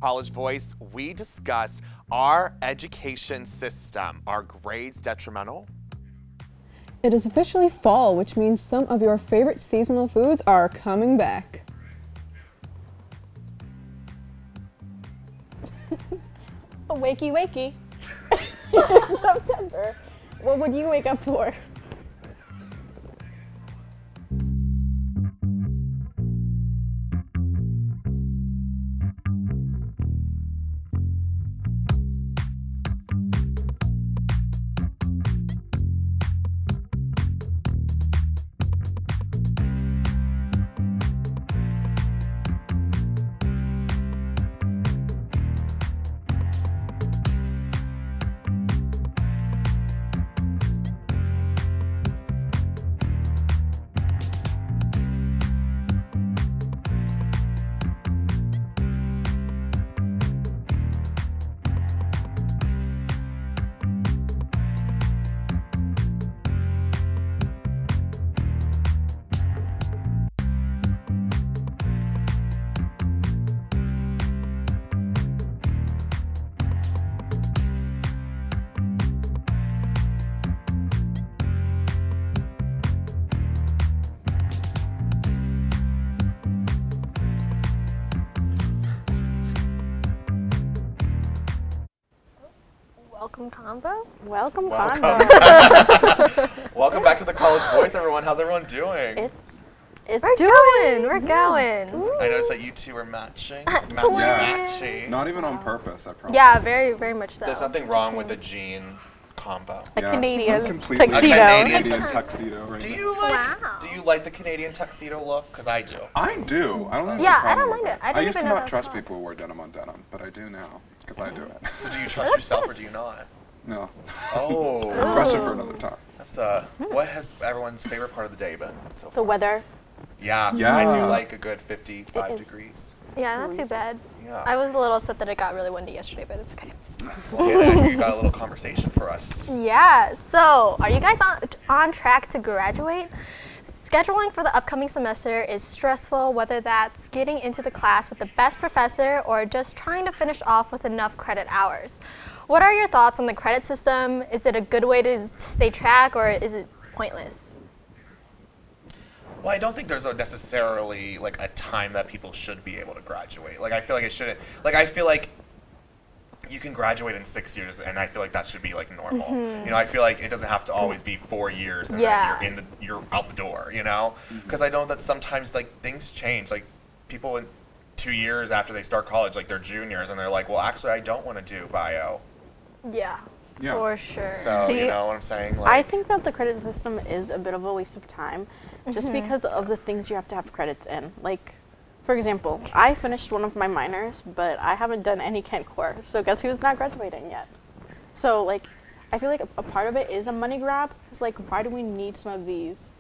College Voice, we discussed our education system. Are grades detrimental? It is officially fall, which means some of your favorite seasonal foods are coming back. Wakey, wakey. September. What would you wake up for? Welcome combo? Welcome. Welcome. Combo. Welcome back to the College Voice, everyone. How's everyone doing? It's We're doing. We're going. I noticed that you two are matching. Twins. Matching. Not even on purpose, I promise. Yeah, very, very much so. There's nothing wrong with the jean combo. A Canadian completely tuxedo. Canadian tuxedo right Do now. you like? Wow. Do you like the Canadian tuxedo look? Because I do. I do. I don't think Yeah, there's a I don't problem mind with it. I didn't used even to know not that was trust fun. people who wear denim on denim, but I do now because I do it. So do you trust yourself or do you not? No. Oh, Question for another time. that's what has everyone's favorite part of the day been so The far? weather. Yeah, Yeah. I do like a good 55 It is. degrees. Yeah, not too bad. Yeah. I was a little upset that it got really windy yesterday, but it's okay. Yeah, you got a little conversation for us. Yeah, so are you guys on track to graduate? Scheduling for the upcoming semester is stressful, whether that's getting into the class with the best professor or just trying to finish off with enough credit hours. What are your thoughts on the credit system? Is it a good way to stay track or is it pointless? Well, I don't think there's necessarily like a time that people should be able to graduate. Like I feel like it shouldn't. Like I feel like you can graduate in 6 years, and I feel like that should be like normal. You know, I feel like it doesn't have to always be 4 years and Yeah. then you're out the door. You know, because I know that sometimes like things change. Like people in 2 years after they start college, like they're juniors, and they're like, well, actually, I don't want to do bio. Yeah, Yeah. for sure. So See, you know what I'm saying? I think that the credit system is a bit of a waste of time just because of the things you have to have credits in. Like, for example, I finished one of my minors, but I haven't done any Kent core. So guess who's not graduating yet? So like, I feel like a part of it is a money grab. It's like, why do we need some of these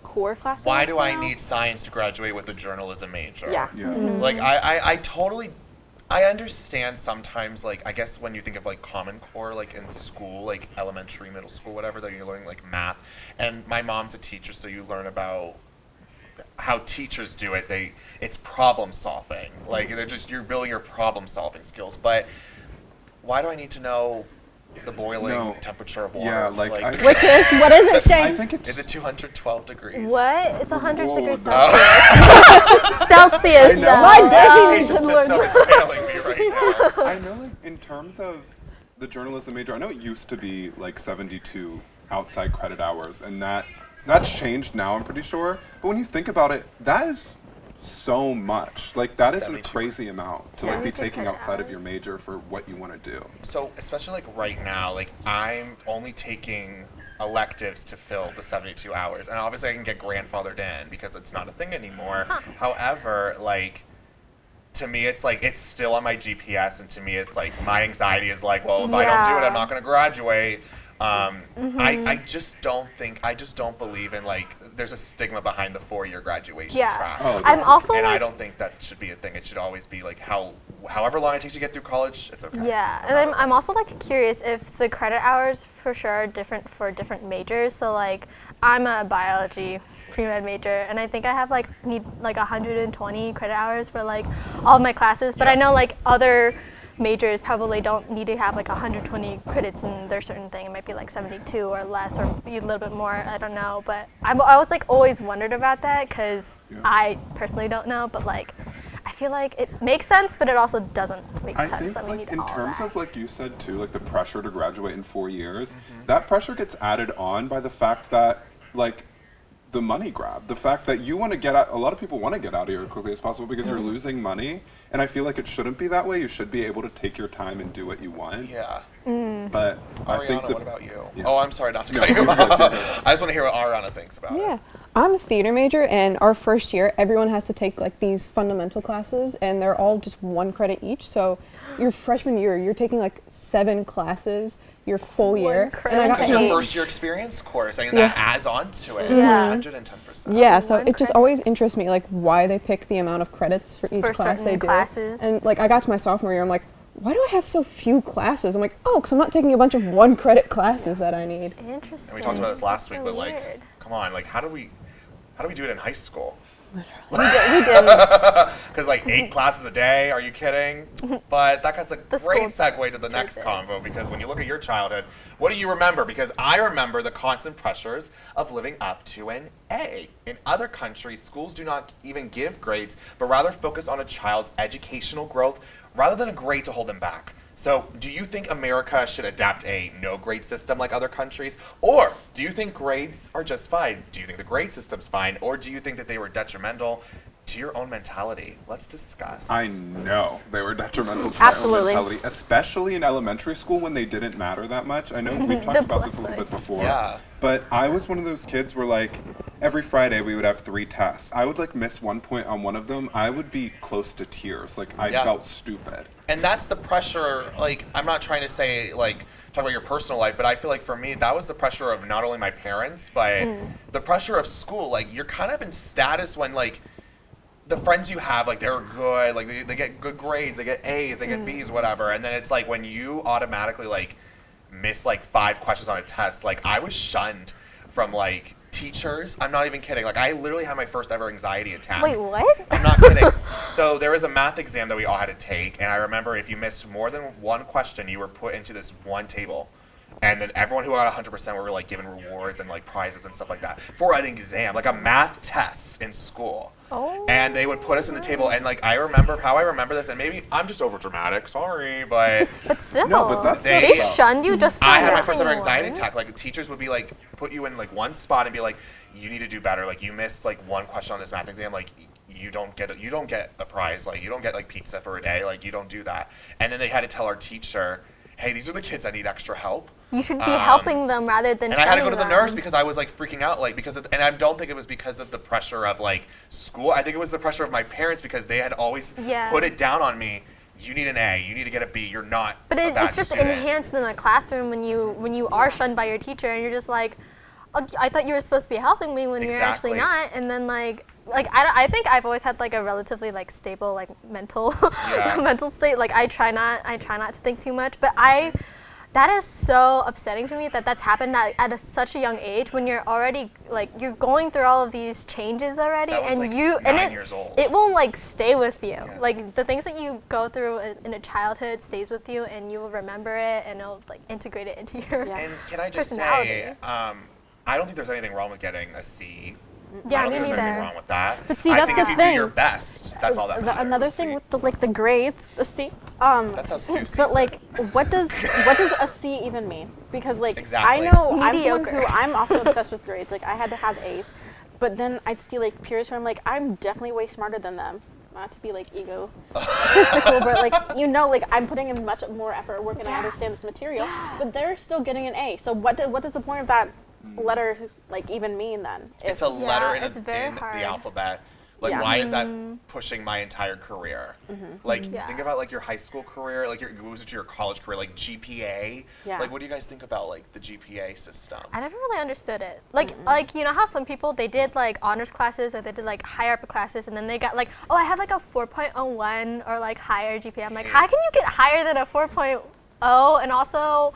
core classes? Why do I now? need science to graduate with a journalism major? Yeah. Yeah. Like I totally I understand sometimes like I guess when you think of like common core like in school, like elementary, middle school, whatever, that you're learning like math. And my mom's a teacher, so you learn about how teachers do it. It's problem solving. Like you're building your problem solving skills. But why do I need to know the boiling No. temperature of water? Yeah, like I, What is it, I Shane? think it's. is it 212 degrees? What? It's 100 Whoa, degrees no. Celsius. Celsius, I know. though. Why does he Education need to learn system is failing me right now. I know, like, in terms of the journalism major, I know it used to be like 72 outside credit hours, and that's changed now, I'm pretty sure. But when you think about it, that is so much. Like, that is a 72. crazy amount to Yeah. like be 72 taking credit outside of hours. your major for what you want to do. So especially like right now, like I'm only taking electives to fill the 72 hours, and obviously I can get grandfathered in because it's not a thing anymore. However, like to me it's like it's still on my GPS, and to me it's like my anxiety is like, well, if I don't do it, Yeah. I'm not going to graduate. I just don't believe in like there's a stigma behind the 4-year graduation Yeah. track. Oh, I'm that's also And I like, don't think that should be a thing. It should always be like however long it takes you to get through college, it's okay. yeah, and I'm also like curious if the credit hours for sure are different for different majors. So like, I'm a biology pre-med major, and I think I have need 120 credit hours for all of my classes. But I know other majors probably don't need to have 120 credits in their certain thing. It might be 72 or less, or be a little bit more. I don't know, but I was always wondered about that because I personally don't know. But I feel like it makes sense, but it also doesn't make sense. I think that we need in all terms that. of you said too, the pressure to graduate in 4 years, that pressure gets added on by the fact that the money grab, the fact that you want to get out, a lot of people want to get out of here as quickly as possible because you're losing money, and I feel like it shouldn't be that way. You should be able to take your time and do what you want. Yeah. But I think Ariana, what about you? Yeah. Oh, I'm sorry not to No, cut you you're good, off. you're good. I just want to hear what Ariana thinks about it. Yeah. I'm a theater major, and our first year, everyone has to take these fundamental classes, and they're all just 1 credit each. So your freshman year, you're taking 7 classes your full year. credit. And I got Because to your meet- first year experience course, and Yeah. that adds on to it. Yeah. 110%. Yeah, so One it just always credits. interests me why they pick the amount of credits for each For class they certain do. classes. And I got to my sophomore year, I'm like, why do I have so few classes? I'm like, oh, because I'm not taking a bunch of 1 credit classes that I need. Interesting. And we talked about this last That's week, so but weird. come on, how do we do it in high school? We did. Because 8 classes a day, are you kidding? But that cuts a The great school segue to the next did. convo, because when you look at your childhood, what do you remember? Because I remember the constant pressures of living up to an A. In other countries, schools do not even give grades, but rather focus on a child's educational growth rather than a grade to hold them back. So, do you think America should adapt a no-grade system like other countries? Or do you think grades are just fine? Do you think the grade system's fine? Or do you think that they were detrimental to your own mentality? Let's discuss. I know they were detrimental to my own Absolutely. mentality, especially in elementary school when they didn't matter that much. I know we've talked about this a little bit before. Yeah. But I was one of those kids where every Friday we would have 3 tests. I would miss 1 point on one of them. I would be close to tears. I Yeah. felt stupid. And that's the pressure, I'm not trying to say, talk about your personal life, but I feel like for me, that was the pressure of not only my parents, but the pressure of school. You're kind of in status when, the friends you have, they're good, they get good grades, they get A's, they get B's, whatever. And then it's when you automatically, miss, 5 questions on a test, I was shunned from, teachers. I'm not even kidding. I literally had my first ever anxiety attack. Wait, what? I'm not kidding. So there was a math exam that we all had to take, and I remember if you missed more than 1 question, you were put into this one table. And then everyone who got 100% were given rewards and prizes and stuff like that for an exam, a math test in school. Oh. And they would put us in the table, and I remember this, and maybe I'm just over dramatic, sorry, but But still. No, but that's They- They messed up. shunned you just for I had my missing first ever anxiety one? attack. Teachers would be put you in one spot and be you need to do better. You missed 1 question on this math exam. You don't get a prize. You don't get pizza for a day. You don't do that. And then they had to tell our teacher, hey, these are the kids that need extra help. You should be helping them rather than And I had to go to the shunning nurse them. because I was freaking out, and I don't think it was because of the pressure of school. I think it was the pressure of my parents because they had always Yeah. put it down on me. You need an A. You need to get a B. You're not. But a bad it's just student. enhanced in the classroom when you are shunned by your teacher and you're just oh, I thought you were supposed to be helping me when you're actually Exactly. not. And then I think I've always had a relatively stable mental Yeah. mental state. I try not to think too much. But that is so upsetting to me that that's happened at such a young age when you're already you're going through all of these changes already, That was, and you 9 years old. it will stay with you. Yeah. The things that you go through in a childhood stays with you, and you will remember it, and it'll integrate it into your Yeah. And can I just personality. say, I don't think there's anything wrong with getting a C. Yeah, I don't me think there's anything neither. wrong with that. But see, I that's think the if you thing. do your best, that's all that matters. Another thing with the grades, the C. That's how Sue sees But it. what does a C even mean? Because Exactly. I know Mediocre. I'm also obsessed with grades. I had to have A's, but then I'd see peers who I'm I'm definitely way smarter than them. Not to be egotistical, but I'm putting in much more effort, work, and I understand this material, but they're still getting an A. So what does the point of that letter even mean then? It's a letter in, it's very in the hard. alphabet. Yeah. Why is that pushing my entire career? Yeah. Think about your high school career, your goes into your college career, GPA. Yeah. What do you guys think about the GPA system? I never really understood it. You know how some people they did honors classes or they did higher upper classes and then they got oh I have a 4.01 or higher GPA. I'm how can you get higher than a 4.0 and also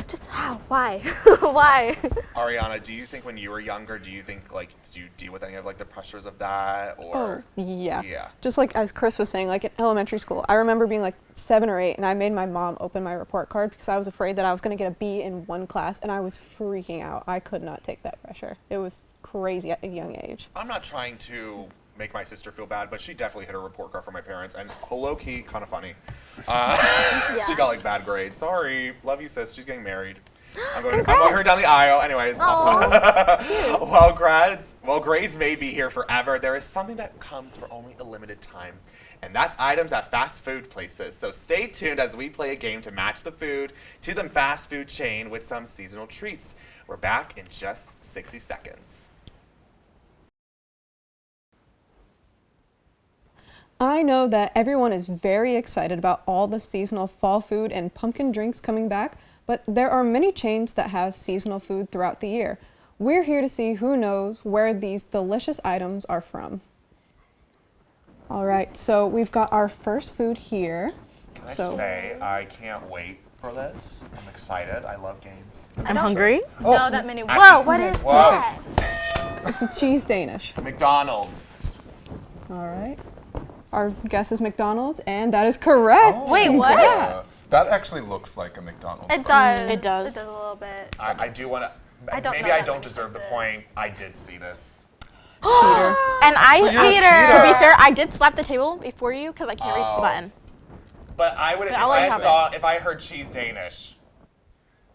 just How? Why? Why? Ariana, do you think when you were younger, do you think like did you deal with any of like the pressures of that or? Yeah. Yeah. Just like as Chris was saying, like in elementary school, I remember being like 7 or 8, and I made my mom open my report card because I was afraid that I was going to get a B in one class, and I was freaking out. I could not take that pressure. It was crazy at a young age. I'm not trying to make my sister feel bad, but she definitely hit a report card from my parents, and low key, kind of funny. She got like bad grades. Sorry, love you, sis. She's getting married. I'm going her down the aisle. Anyways, while grades may be here forever, there is something that comes for only a limited time, and that's items at fast food places. So stay tuned as we play a game to match the food to the fast food chain with some seasonal treats. We're back in just 60 seconds. I know that everyone is very excited about all the seasonal fall food and pumpkin drinks coming back, but there are many chains that have seasonal food throughout the year. We're here to see who knows where these delicious items are from. All right, so we've got our first food here. Can I just say, I can't wait for this. I'm excited. I love games. I'm hungry. No, that many. Whoa, what is that? It's a cheese Danish. McDonald's. All right. Our guess is McDonald's, and that is correct. Wait, what? That actually looks like a McDonald's. It does. It does. It does a little bit. I do want to. Maybe know I that don't many deserve the places. point. I did see this. Cheater. And I, So you're a to be cheater. fair, I did slap the table before you because I can't reach the button. But I would have. I'll let you have If I heard cheese Danish,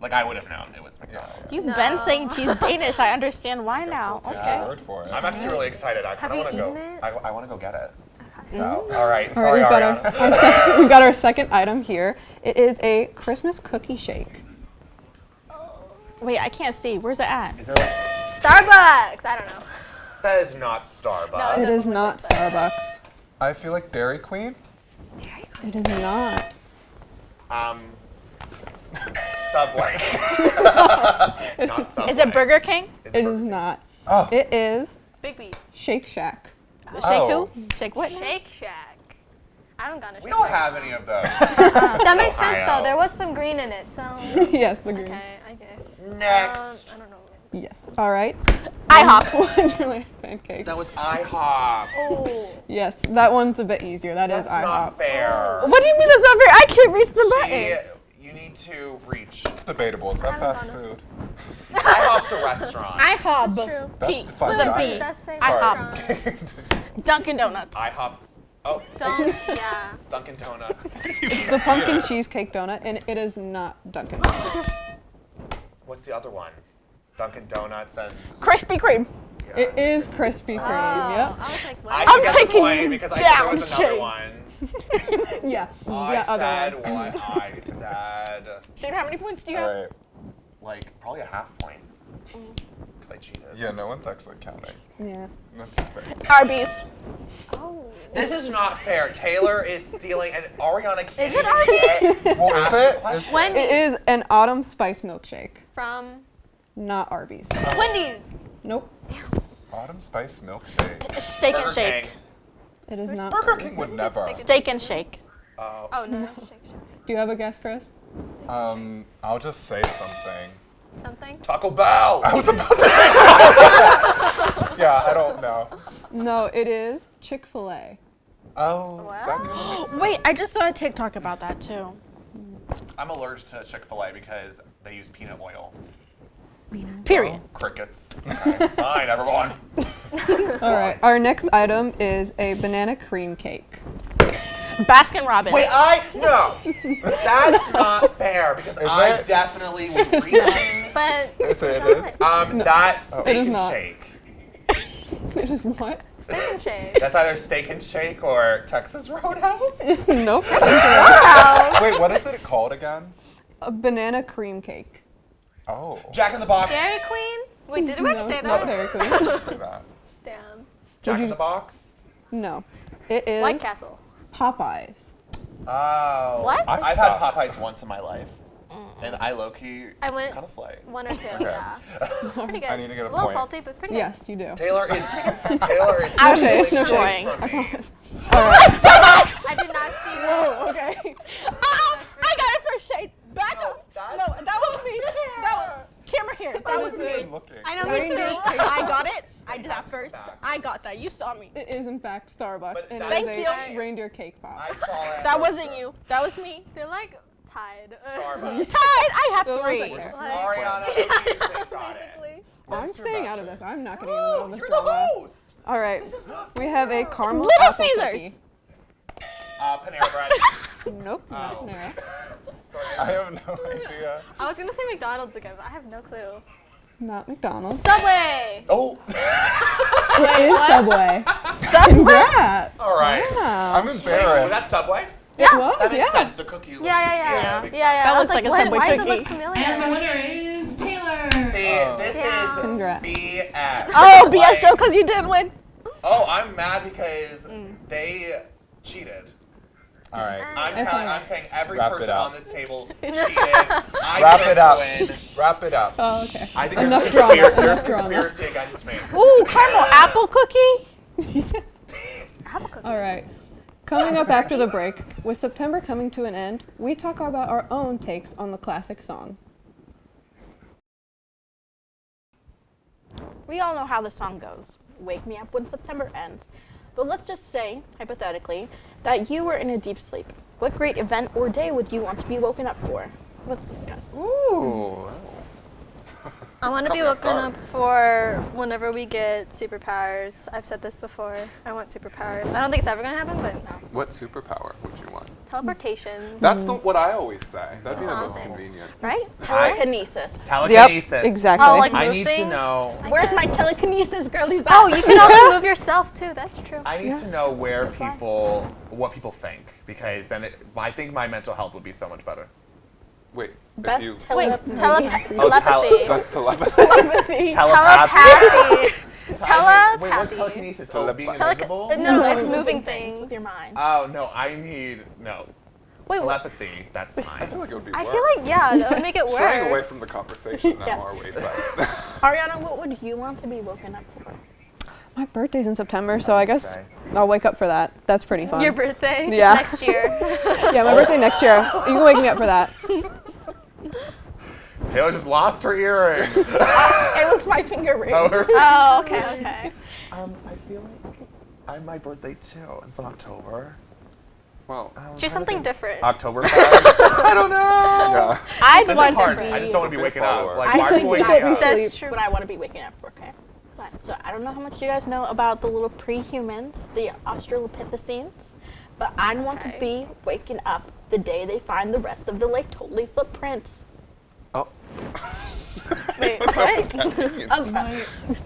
like I would have known it was McDonald's. You've been saying cheese Danish. I understand why now. Take Okay. your word for it. I'm actually really excited. I kind of you want to go. eaten it? I want to go get it. So, all right. All right, Sorry, we've got, Ariana. we've got our second item here. It is a Christmas cookie shake. Wait, I can't see. Where's it at? Is there like, Starbucks. I don't know. that is not Starbucks. No, It doesn't is look not like Starbucks. I feel like Dairy Queen. It is not. Subway. Not Subway. Is it Burger King? It is not. Oh. It is Big Beast. Shake Shack. Shake Oh. who? Shake what? now? Shake Shack. I haven't gone to Shake We don't Shack. have any of those. That makes sense Ohio. though. There was some green in it, so Yes, the green. okay, I guess. Next. I don't know. Yes. All right. IHOP. Wonderland pancakes. That was IHOP. Oh. Yes, that one's a bit easier. That is That's not IHOP. fair. What do you mean that's over? I can't reach the button. You need to reach. It's debatable. Is that haven't fast gone to- food? IHOP's a restaurant. IHOP. That's true. That's P. defined With a by B. It does say IHOP. restaurant. Dunkin' Donuts. IHOP. Oh, Yeah. Dunkin' Donuts. It's the pumpkin cheesecake donut, and it is not Dunkin' Donuts. What's the other one? Dunkin' Donuts and. Krispy Kreme. It is Krispy Kreme. Yep. I was like, I what? should get taking the point you because I said there was down, another Shane. one. Yeah. I yeah. Other said one. what I said. Shane, how many points do you have? All right. Like probably a half point. Because I cheated. Yeah, no one's actually counting. Yeah. That's fair. Arby's. Oh. This is not fair. Taylor is stealing, and Ariana can't Is it even get What half is the it? question. Wendy's. It is an autumn spice milkshake, From not Arby's. Wendy's. Nope. Autumn Spice Milkshake. Steak and Burger Shake. King. It is not. Burger King would never. Steak and Shake. Oh no, Shake Shack. Do you have a guess, Chris? I'll just say something. Something. Taco Bell. I was about to say. Yeah, I don't know. No, it is Chick-fil-A. Oh, Well. that kind of makes sense. Wait, I just saw a TikTok about that too. I'm allergic to Chick-fil-A because they use peanut oil. Period. Crickets. Okay, it's fine, everyone. All right. Our next item is a banana cream cake. Baskin Robbins. Wait, no. That's not fair because I it? definitely was reaching. But Is it is? That's It steak is and not. shake. It is what? Steak and Shake. That's either steak and shake or Texas Roadhouse. Nope. Wait, what is it called again? A banana cream cake. Oh. Jack in the Box. Dairy Queen. Wait, did we ever No, say not that? Dairy Queen. Say that. Damn. Jack you- in the Box. No. It is White Castle. Popeyes. Oh. What? I've had Popeyes once in my life, and I low-key I went kind of slay. one or two. Yeah. Pretty good. I need to get a little point. salty, but pretty good. Yes, you do. Taylor is I'm shade, no destroying. from me. I did not see that. Okay. I got it for Shade. Back No, up. that's- No, that was me. here. That was me. Looking. I know, me Reindeer too. cake. I got it. I did have that to come first. back. I got that. You saw me. It is in fact Starbucks, But and that's- it is Thank a you. reindeer cake pop. I saw it. That wasn't you. That was me. They're like tied. Starbucks. Tied. I have The ones I 3. care. Ariana, okay, you got it. Basically. I'm Next staying out of introduction. this. I'm not getting in the middle of this You're the drama. host. All right, This is not we have a fair. caramel Little apple Caesars. cookie. Panera Bread. Nope, not Oh. Panera. Sorry. I have no idea. I was gonna say McDonald's again, but I have no clue. Not McDonald's. Subway. Oh. It is Subway. Subway. Congrats. All right. Yeah. I'm Wait, embarrassed. was that Subway? It was, That makes yeah. sense. The cookie. Looks, Yeah. makes Yeah. That I was looks like a what? Subway Why does it cookie. look familiar? And the winner is Taylor. sense. See, this Yeah. is Congrats. BS. Oh, BS Like, Joe, because you did win. Oh, I'm mad because they cheated. All right. I'm saying every Wrap it person up. on this table cheated. I Wrap didn't it up. win. Wrap it up. Oh, okay. I think Enough there's, drama, there's enough drama. conspiracy against me. Ooh, caramel apple cookie. Apple cookie. All right. Coming up after the break, with September coming to an end, we talk about our own takes on the classic song. We all know how the song goes. Wake me up when September ends. But let's just say, hypothetically, that you were in a deep sleep. What great event or day would you want to be woken up for? Let's discuss. Ooh. I want to be Caught me off woken guard. up for whenever we get superpowers. I've said this before. I want superpowers. I don't think it's ever gonna happen, but What superpower would you want? teleportation, That's what I always say. That'd be the most Awesome. convenient. right? Telekinesis. Telekinesis. exactly. Oh, like I move need things? to know. Where's my telekinesis, girlies? Oh, you can also move yourself too. That's true. I need to know where what people think, because then I think my mental health would be so much better. Wait, That's if you. Wait, telepathy. telepathy. That's telepathy. Telepathy. Telepathy. Wait, what's Telepathy. telekinesis? Oh, being Telepa- invisible? No, it's moving things. With your mind. Oh, no, I need, no. Wait, what? Telepathy, that's I fine. feel like it would be I worse. feel like, yeah, that would make it worse. Straying away from the conversation now, Yeah. are we? But Ariana, what would you want to be woken up for? My birthday's in September, so I guess Birthday. I'll wake up for that. That's pretty fun. Your birthday? Just Yeah. next year. Yeah, my birthday next year. You can wake me up for that. Taylor just lost her earring. It was my finger ring. Oh, her- Oh, okay. I feel like my birthday too. It's in October. well, Do something different. October I don't know. yeah. I'd This is want hard. to be. I just don't want to be Big waking up. follower. Like, I why are think people waking that- up? That's true. What I want to be waking up for, okay? But, so I don't know how much you guys know about the little pre-humans, the Australopithecines, but I want to Okay. be waking up the day they find the rest of the Lake Totally footprints. Oh. Wait, what?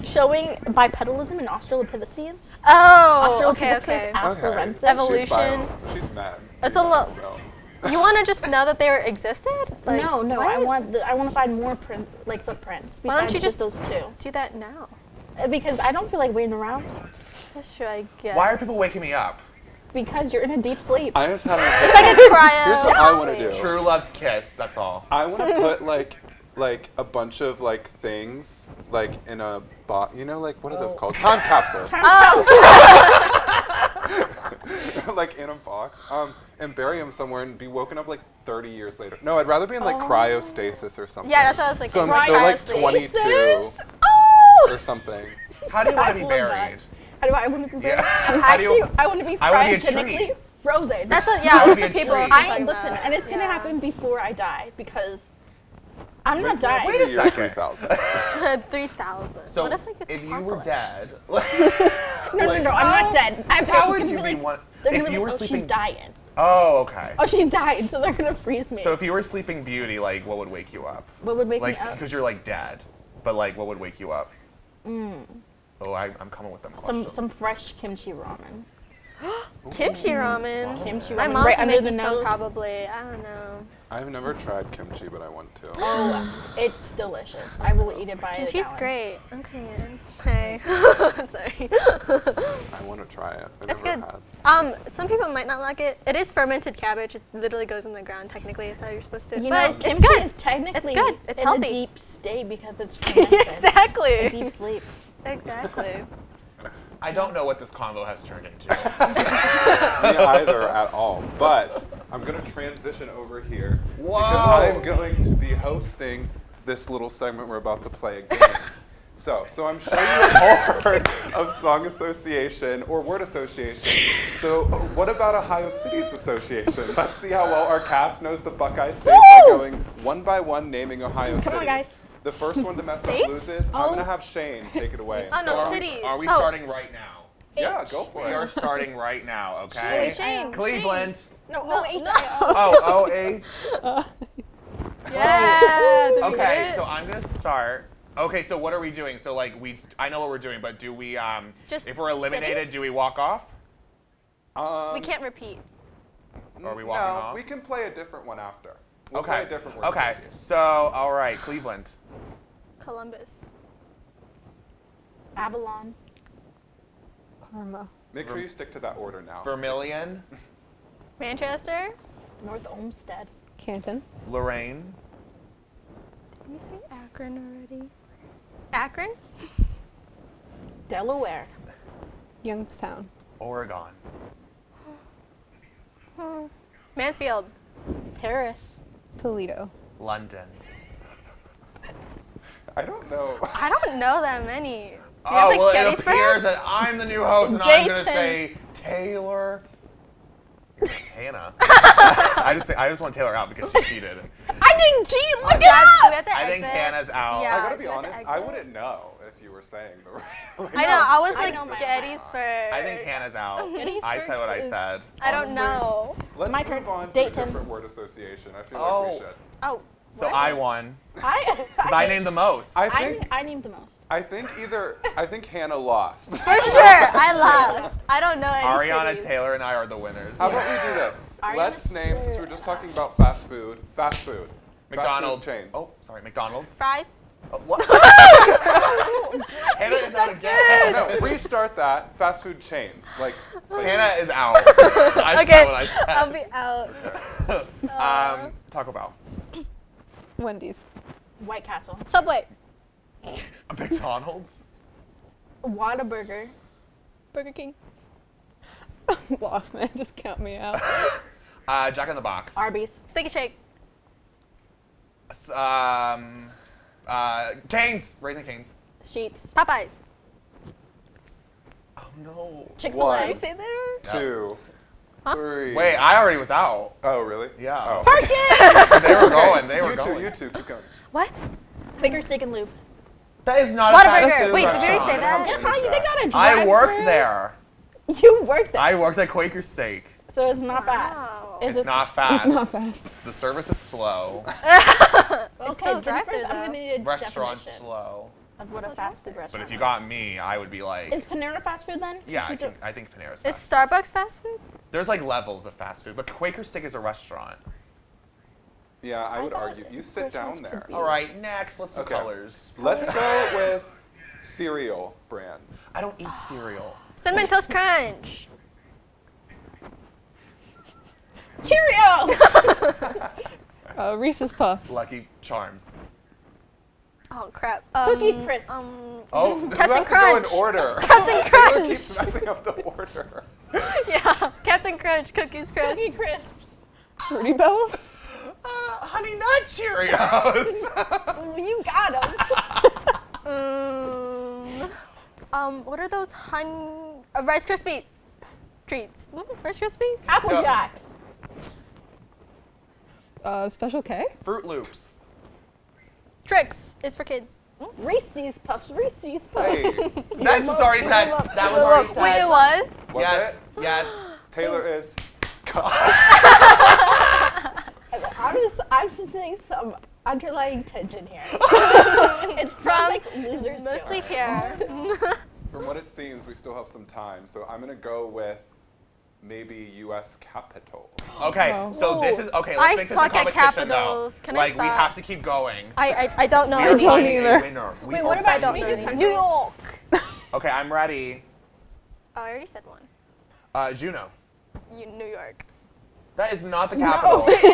Showing bipedalism in Australopithecines. Oh, okay, okay. Afarensis. Evolution. She's mad. It's a lo- So. You want to just know that they were existed? Like, No, what? I want to find more footprints. Why don't besides you just- those two? do that now. Because I don't feel like waiting around. That's true, I guess. Why are people waking me up? Because you're in a deep sleep. I just have It's like a cryo. Here's what I want to do. True love's kiss, that's all. I want to put like a bunch of like things like in a box. You know, like what are those called? Time capsules. Oh, Like in a box. And bury them somewhere and be woken up like 30 years later. No, I'd rather be in like cryostasis or something. yeah, that's what I was thinking. So I'm still like Cryostasis. 22 Oh! or something. How do you want to be love that. buried? How do I want to be buried? Yeah. How do you- Actually, I want to be I wanna be a cryogenically tree. frozen. That's what, I yeah, wanna that's be what a people tree. think I like listen, that. and it's gonna Yeah. happen before I die because I'm not dying. Wait a Year second. 3000. 3,000. So what if like the if you were apocalypse? dead, No, I'm not dead. how would you be one? one? If you were She's sleeping, dying. oh, okay. Oh, she died, so they're gonna freeze me. So if you were sleeping beauty, like what would wake you up? what would wake Like me up? because you're like dead, but like what would wake you up? Oh, I'm coming with them questions. Some fresh kimchi ramen. Kimchi ramen. Kimchi My ramen mom right can under make the you some nose. probably. I don't know. I've never tried kimchi, but I want to. Oh, it's delicious. I will eat it by the Kimchi's gallon. great. I'm Korean. Hey. Sorry. I want to try it. I It's never good. had. Some people might not like it. It is fermented cabbage. It literally goes in the ground. Technically, is how you're supposed to. You but know, it's kimchi good. is technically It's good. It's in healthy. a deep state because it's fermented. A Exactly. deep sleep. Exactly. I don't know what this convo has turned into. Me either at all. But I'm going to transition over here because Whoa. I'm going to be hosting this little segment we're about to play a game. So I'm showing you a whole word of song association or word association. So what about Ohio City's association? Let's see how well our cast knows the Buckeye State by going one by one naming Ohio cities. on, guys. The first one to mess up States? loses. I'm going to have Shane take it away. Oh, no, So cities. Are we Oh. starting right now? Yeah, go for We are it. starting right now, okay? Shane. Cleveland. No, H-I-O. Oh, O-A. Yeah. did we Okay, get it? so I'm gonna start. Okay, so what are we doing? So like I know what we're doing, but do we Just if we're eliminated, cities? do we walk off? We can't repeat. Or are we walking no, off? we can play a different one after. We'll Okay. play a different word Okay. association. So all right, Cleveland. Columbus. Avalon. Karma. Make sure you stick to that order now. Vermilion. Manchester. North Olmsted. Canton. Lorraine. Did we say Akron already? Akron? Delaware. Youngstown. Oregon. Mansfield. Paris. Toledo. London. I don't know. I don't know that many. Do you Oh, have like well, it Gettysburg? appears that I'm the new host, and I'm gonna Dayton. say Taylor. Hannah. I just want Taylor out because she cheated. I didn't cheat. Look Do it I have up. to I think exit? Hannah's out. Yeah. I gotta do be I have to honest, I exit? wouldn't know if you were saying the right. I know. I was I like know my Gettysburg. I think Hannah's out. Gettysburg I said what I is- said. I don't Honestly, know. Let's My move turn. on to a Dayton. different word association. I feel Oh. like we should. Oh. So what? I won I because I named the most. I named the most. I think Hannah lost. For sure, I lost. I don't know any Ariana, cities. Taylor, and I are the winners. How about we do this? Ariana- Let's name, since we're just talking about fast food. Fast food McDonald's. chains. Oh, sorry, McDonald's. Fries. Oh, what? Hannah is out again. No, restart that. Fast food chains. Like Hannah is out. I Okay, said what I said. I'll be out. Taco Bell. Wendy's. White Castle. Subway. McDonald's. Whataburger. Burger King. Lost, man. Just count me out. Jack in the Box. Arby's. Steak and Shake. Canes. Raising Cane's. Sheets. Popeyes. Oh no. Chick-fil-A. One. Did you say that? 2, Huh? 3. Wait, I already was out. Oh really? Yeah. Oh. They were going. They were You going. two, keep going. What? Quaker Steak and Lube. That is not a fast Whataburger. food Wait, did we already restaurant. say that? Yeah, how you they got a drive I worked there. You worked there. I worked at Quaker Steak. So it's not fast. Wow. Is It's it not fast. It's not fast. The service is slow. Okay, still then drive-thru, first I'm though. gonna need a Restaurant's definition slow. of what a fast food restaurant But if you is. got me, I would be like, Is Panera fast food then? yeah, You I think Panera's Is fast. Starbucks fast food? There's like levels of fast food, but Quaker Steak is a restaurant. Yeah, I would thought argue. You sit down restaurants there. could be- All right, next, let's do Okay. colors. Let's go with cereal brands. I don't eat cereal. Cinnamon Toast Crunch. Cheerios! Reese's Puffs. Lucky Charms. Oh crap. Cookie Crisp. Oh, you Captain have to Crunch. go in order. Captain Taylor Crunch. keeps messing up the order. Yeah. Captain Crunch. Cookies Crisp. Cookie Crisps. Fruity Bells. Honey Nut Cheerios. Well, you got them. What are those Rice Krispies? Treats. Rice Krispies? Apple Yeah. Jacks. Special K. Fruit Loops. Tricks is for kids. Reese's Puffs. Reese's Puffs. Hey, That was already said. That was already said. Wait, it was? was Yes. it? Yes. Taylor is. I'm sensing some underlying tension here. It's from like losers. Mostly Guild. here. From what it seems, we still have some time, so I'm gonna go with maybe U.S. Capitol. Okay, Oh. so this is okay. I Let's make this a suck at competition though. capitals. Can I Like we stop? have to keep going. I don't know We are don't any. finding either. a winner. We Wait, are what about finding we a do winner. New York. Okay, I'm ready. Oh, I already said one. Juneau. New York. That is not the capital. Oh, it's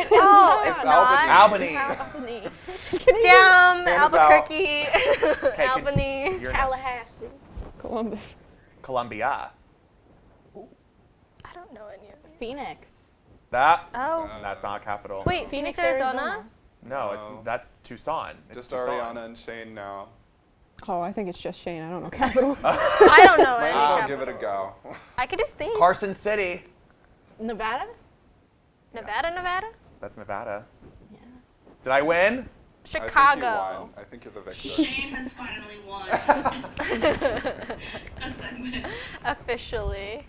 It's not. Albany. Albany. Damn, Hannah's Albuquerque. Okay, Albany. You're Tallahassee. Columbus. Columbia. I don't know any of these. Phoenix. That. Oh. That's not a capital. Wait, Phoenix, Arizona? No, No. that's Tucson. It's Just Tucson. Ariana and Shane now. Oh, I think it's just Shane. I don't know capitals. I don't know Might any as well give it a capital. go. I could do Steve. Carson City. Nevada? Nevada? That's Nevada. Yeah. Did I win? I think you Chicago. won. I think you're the victor. Shane has finally won a segment. Officially.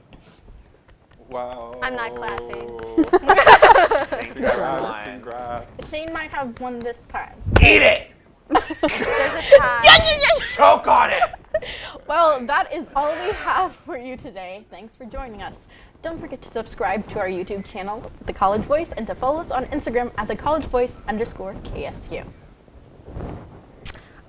Wow. I'm not clapping. Thank you, Congrats, everyone. congrats. Shane might have won this time. Eat it! There's a tie. Choke on it! Well, that is all we have for you today. Thanks for joining us. Don't forget to subscribe to our YouTube channel, The College Voice, and to follow us on Instagram at thecollegevoice_KSU.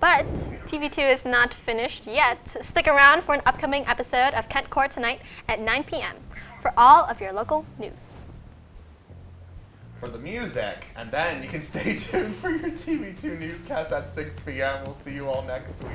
But TV2 is not finished yet. Stick around for an upcoming episode of Kent Court tonight at 9 p.m. for all of your local news. For the music, and then you can stay tuned for your TV2 newscast at 6 p.m. We'll see you all next week.